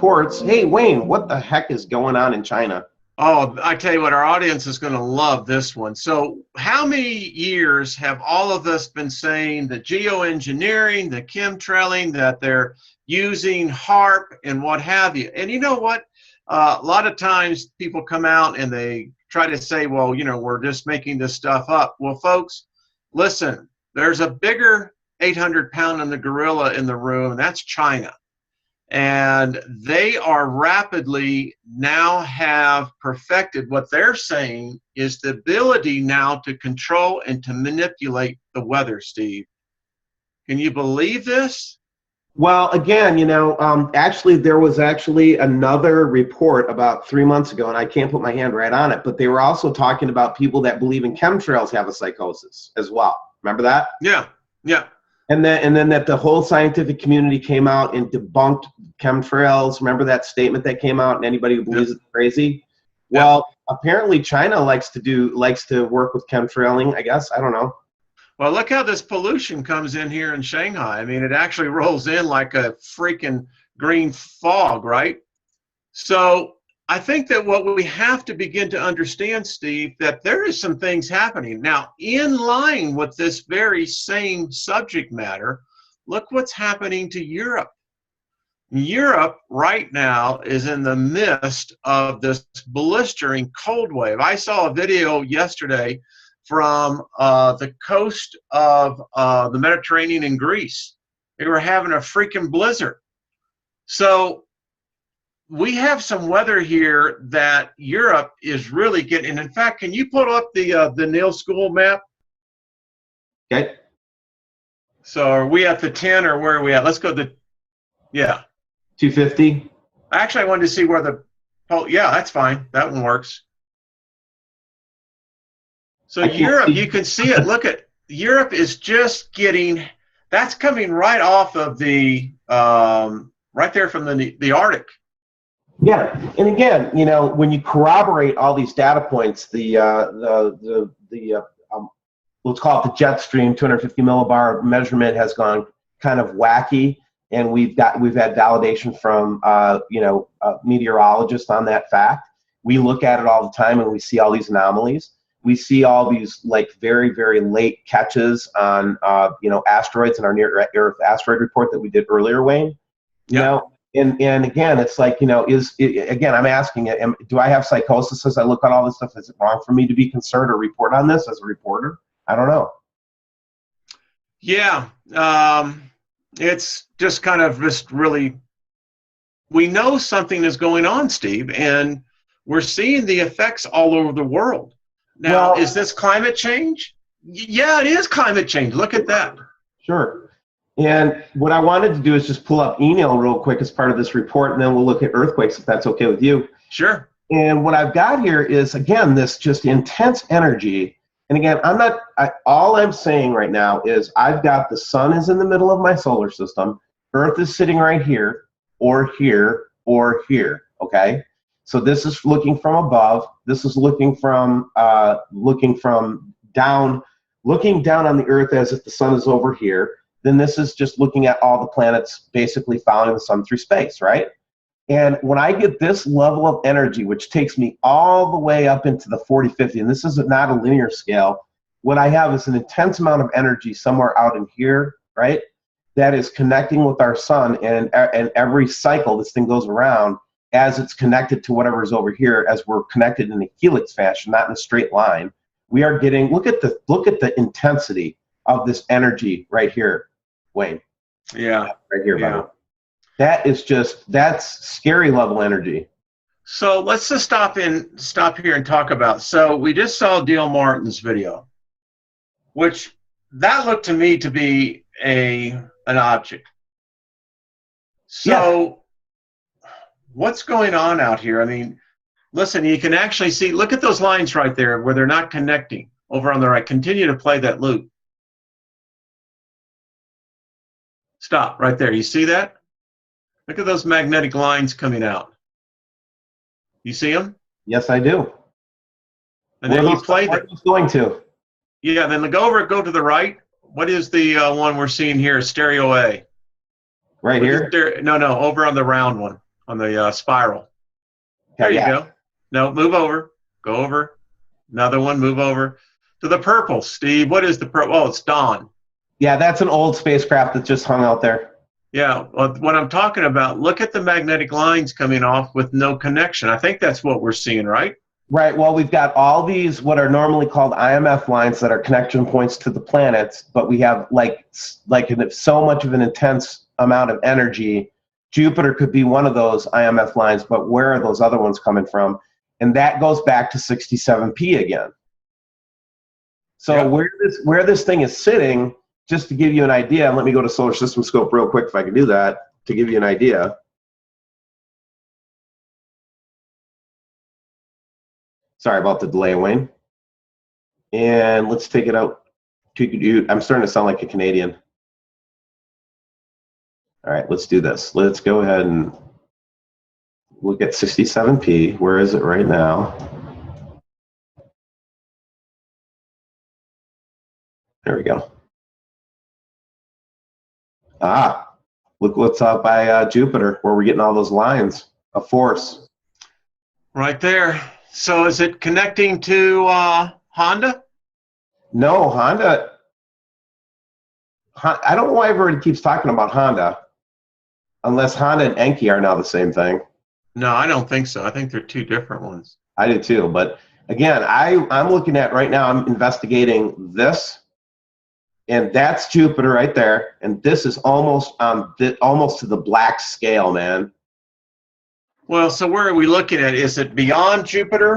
reports. Hey, Wayne, what the heck is going on in China? Oh, I tell you what, our audience is going to love this one. So how many years have all of us been saying the geoengineering, the chemtrailing, that they're using HARP and what have you? And you know what? A lot of times people come out and they try to say, well, you know, we're just making this stuff up. Well, folks, listen, there's a bigger 800-pound in the gorilla in the room, and that's China. And they are rapidly now have perfected what they're saying is the ability now to control and to manipulate the weather, Steve. Can you believe this? Well, again, you know, actually, there was actually another report about 3 months ago, and I can't put my hand right on it, but they were also talking about people that believe in chemtrails have a psychosis as well. Remember that? Yeah, yeah. And then that the whole scientific community came out and debunked chemtrails. Remember that statement that came out, and anybody who believes it's crazy? Well, apparently China likes to work with chemtrailing, I guess. I don't know. Well, look how this pollution comes in here in Shanghai. I mean, it actually rolls in like a freaking green fog, right? So I think that what we have to begin to understand, Steve, that there is some things happening. Now, in line with this very same subject matter, look what's happening to Europe. Europe right now is in the midst of this blistering cold wave. I saw a video yesterday from the coast of the Mediterranean in Greece. They were having a freaking blizzard. So we have some weather here that Europe is really getting. And in fact, can you pull up the Neil School map? Okay. So are we at the 10 or where are we at? Let's go to, yeah. 250. Actually, I wanted to see where the, oh, yeah, that's fine. That one works. So Europe, you can see it. Look at, Europe is just getting, that's coming right off of the, right there from the Arctic. Yeah, and again, you know, when you corroborate all these data points, let's call it the jet stream 250 millibar measurement has gone kind of wacky, and we've had validation from meteorologists on that fact. We look at it all the time, and we see all these anomalies. We see all these like very, very late catches on asteroids in our near Earth asteroid report that we did earlier, Wayne. You know. And again, it's like, you know, again, I'm asking, do I have psychosis as I look at all this stuff? Is it wrong for me to be concerned or report on this as a reporter? I don't know. Yeah, it's just kind of just really, we know something is going on, Steve, and we're seeing the effects all over the world. Now, is this climate change? Yeah, it is climate change. Look at that. Sure. And what I wanted to do is just pull up Enel real quick as part of this report, and then we'll look at earthquakes, if that's okay with you. Sure. And what I've got here is, again, this just intense energy. And again, all I'm saying right now is I've got the sun is in the middle of my solar system. Earth is sitting right here, or here, or here, okay? So this is looking from above. This is looking down on the Earth as if the sun is over here. Then this is just looking at all the planets basically following the sun through space, right? And when I get this level of energy, which takes me all the way up into the 40, 50, and this is not a linear scale, what I have is an intense amount of energy somewhere out in here, right? That is connecting with our sun, and every cycle this thing goes around as it's connected to whatever is over here, as we're connected in a helix fashion, not in a straight line. We are getting, look at the intensity of this energy right here. Wayne. Yeah. Right here, yeah. That's scary level energy. So let's just stop here and talk about, so we just saw Dale Martin's video, which that looked to me to be an object. So what's going on out here? I mean, listen, you can actually see, look at those lines right there where they're not connecting over on the right. Continue to play that loop. Stop right there. You see that? Look at those magnetic lines coming out. You see them? Yes, I do. And then you play that. Where going to? Yeah, then go to the right. What is the one we're seeing here? Stereo A. Right here? No, over on the round one. on the spiral. There you yeah. go. No, move over. Go over. Another one. Move over to the purple. Steve, what is the purple? Oh, it's Dawn. Yeah, that's an old spacecraft that just hung out there. Yeah, well, what I'm talking about, look at the magnetic lines coming off with no connection. I think that's what we're seeing, right? Right. Well, we've got all these what are normally called IMF lines that are connection points to the planets, but we have like so much of an intense amount of energy. Jupiter could be one of those IMF lines, but where are those other ones coming from? And that goes back to 67P again. So Yep. where this thing is sitting, just to give you an idea, and let me go to Solar System Scope real quick if I can do that to give you an idea. Sorry about the delay, Wayne. And let's take it out. I'm starting to sound like a Canadian. All right, let's do this. Let's go ahead and look at 67P. Where is it right now? There we go. Ah, look what's up by Jupiter, where we're getting all those lines of force. Right there. So is it connecting to Honda? No, Honda. I don't know why everybody keeps talking about Honda, unless Honda and Enki are now the same thing. No, I don't think so. I think they're two different ones. I do too. But again, I'm looking at right now, I'm investigating this. And that's Jupiter right there. And this is almost to the black scale, man. Well, so where are we looking at? Is it beyond Jupiter?